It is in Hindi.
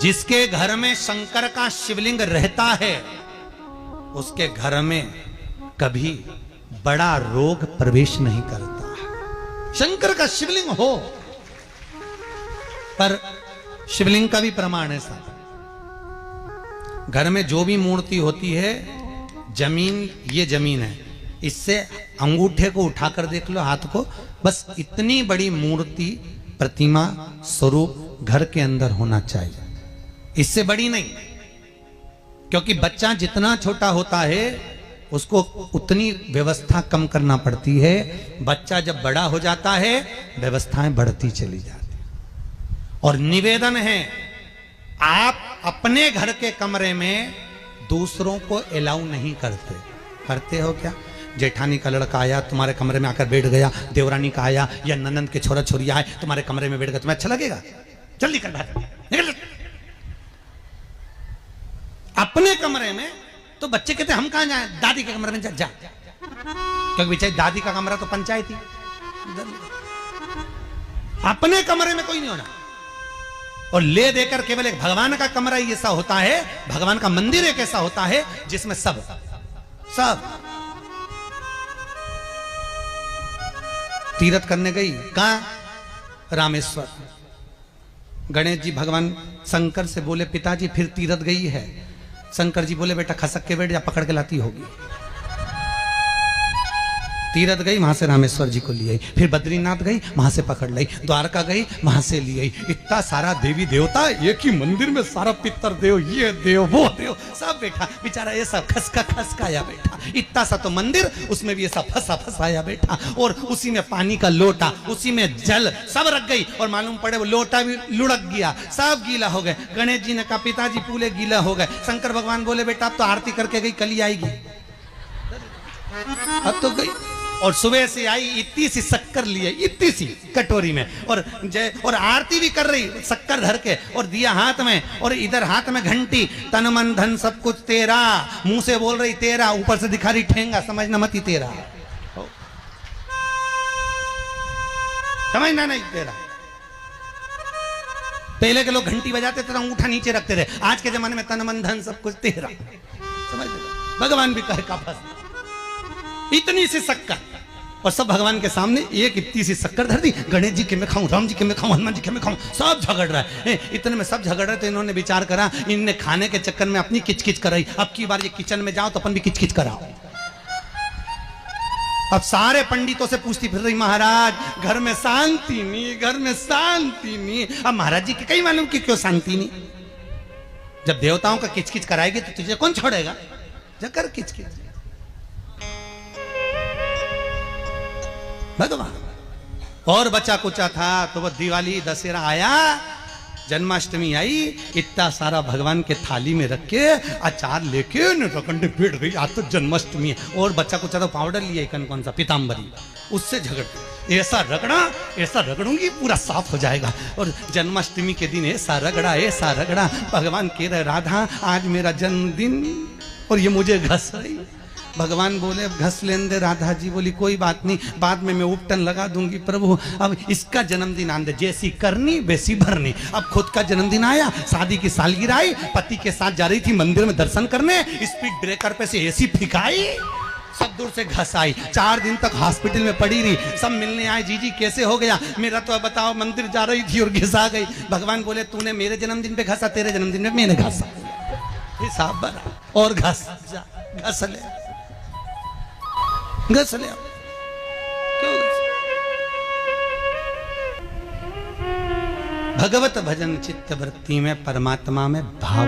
जिसके घर में शंकर का शिवलिंग रहता है उसके घर में कभी बड़ा रोग प्रवेश नहीं करता। शंकर का शिवलिंग हो, पर शिवलिंग का भी प्रमाण है साहब, घर में जो भी मूर्ति होती है, जमीन ये जमीन है, इससे अंगूठे को उठाकर देख लो, हाथ को, बस इतनी बड़ी मूर्ति प्रतिमा स्वरूप घर के अंदर होना चाहिए, इससे बड़ी नहीं। क्योंकि बच्चा जितना छोटा होता है उसको उतनी व्यवस्था कम करना पड़ती है। बच्चा जब बड़ा हो जाता है व्यवस्थाएं बढ़ती चली जाती। और निवेदन है, आप अपने घर के कमरे में दूसरों को अलाउ नहीं करते। करते हो क्या? जेठानी का लड़का आया तुम्हारे कमरे में आकर बैठ गया, देवरानी का आया या ननंद के छोरा छोरिया आए तुम्हारे कमरे में बैठ गया, तुम्हें अच्छा लगेगा? जल्दी कर बाहर निकल। अपने कमरे में तो बच्चे कहते हम कहां जाएं? दादी के कमरे में जा। क्योंकि बेचारी दादी का कमरा तो पंचायती। अपने कमरे में कोई नहीं होना। और ले देकर केवल एक भगवान का कमरा ही ऐसा होता है, भगवान का मंदिर एक ऐसा होता है जिसमें सब तीर्थ करने गई। कहां? रामेश्वर। गणेश जी भगवान शंकर से बोले पिताजी फिर तीर्थ गई है। शंकर जी बोले बेटा खसक के बैठ जा, पकड़ के लाती होगी। तीरथ गई, वहां से रामेश्वर जी को ले आई, फिर बद्रीनाथ गई, वहां से पकड़ लाई, द्वारका गई, वहां से ले आई। इतना सारा देवी देवता एक ही मंदिर में, सारा पितर देव, ये देव वो देव सब बैठा, बेचारा ये सब खसकाया बैठा। इतना सा तो मंदिर, उसमें भी ये सब फंसाया बैठा। और उसी में पानी का लोटा, उसी में जल सब रख गई। और मालूम पड़े वो लोटा भी लुढ़क गया, सब गीला हो गए। गणेश जी ने कहा पिताजी पूरे गीला हो गए। शंकर भगवान बोले बेटा अब तो आरती करके गई, कल ही आएगी। अब तो गई और सुबह से आई, इतनी सी शक्कर लिए, इतनी सी कटोरी में, और आरती भी कर रही शक्कर धर के, और दिया हाथ में, और इधर हाथ में घंटी, तन मन धन सब कुछ तेरा, मुंह से बोल रही तेरा, ऊपर से दिखा रही ठेंगा, समझना मत ही तेरा, समझना नहीं तेरा। पहले के लोग घंटी बजाते थे, अंगूठा नीचे रखते थे। आज के जमाने में तन मन धन सब कुछ तेरा, समझ भगवान भी कहे का बस इतनी सी शक्कर, और सब भगवान के सामने एक इतनी सी शक्कर धर दी। गणेश जी के मैं खाऊं, राम जी के मैं खाऊं, हनुमान जी के मैं खाऊं, सब झगड़ रहा है। इतने में सब झगड़ रहे तो इन्होंने विचार करा, इनने खाने के चक्कर में अपनी किचकिच कराई, अब की बार ये किचन में जाओ तो अपन भी किचकिच कराओ। अब सारे पंडितों से पूछती फिर रही, महाराज घर में शांति नहीं, घर में शांति नहीं। अब महाराज जी के कई मालूम कि क्यों शांति नहीं? जब देवताओं का किचकिच कराएगी तो तुझे कौन छोड़ेगा? जकर किचकिच भगवान। और बचा कुचा था तो वो दिवाली दशहरा आया, जन्माष्टमी आई, इतना सारा भगवान के थाली में रख के अचार लेके रकंडे बैठ गई, आज तो जन्माष्टमी है। और बच्चा कुचा तो पाउडर लिया कौन सा पीताम्बरी, उससे झगड़, ऐसा रगड़ूंगी पूरा साफ हो जाएगा। और जन्माष्टमी के दिन ऐसा रगड़ा, भगवान कह रहे राधा आज मेरा जन्मदिन और ये मुझे घस रही। भगवान बोले घस लेने दे। राधा जी बोली कोई बात नहीं, बाद में मैं उपटन लगा दूंगी प्रभु, अब इसका जन्मदिन आने दे, जैसी करनी वैसी भरनी। अब खुद का जन्मदिन आया, शादी की सालगिरह आई, पति के साथ जा रही थी मंदिर में दर्शन करने, स्पीड ब्रेकर पे से ऐसी फिकाई, सब दूर से घस आई। 4 दिन तक हॉस्पिटल में पड़ी रही, सब मिलने आए, जीजी कैसे हो गया? मेरा तो बताओ मंदिर जा रही थी और घिसा गई। भगवान बोले तूने मेरे जन्मदिन पे घसा, तेरे जन्मदिन में मैंने घसा, हिसाब बना और घस ले। क्यों? भगवत भजन चित्त वृत्ति में परमात्मा में भाव।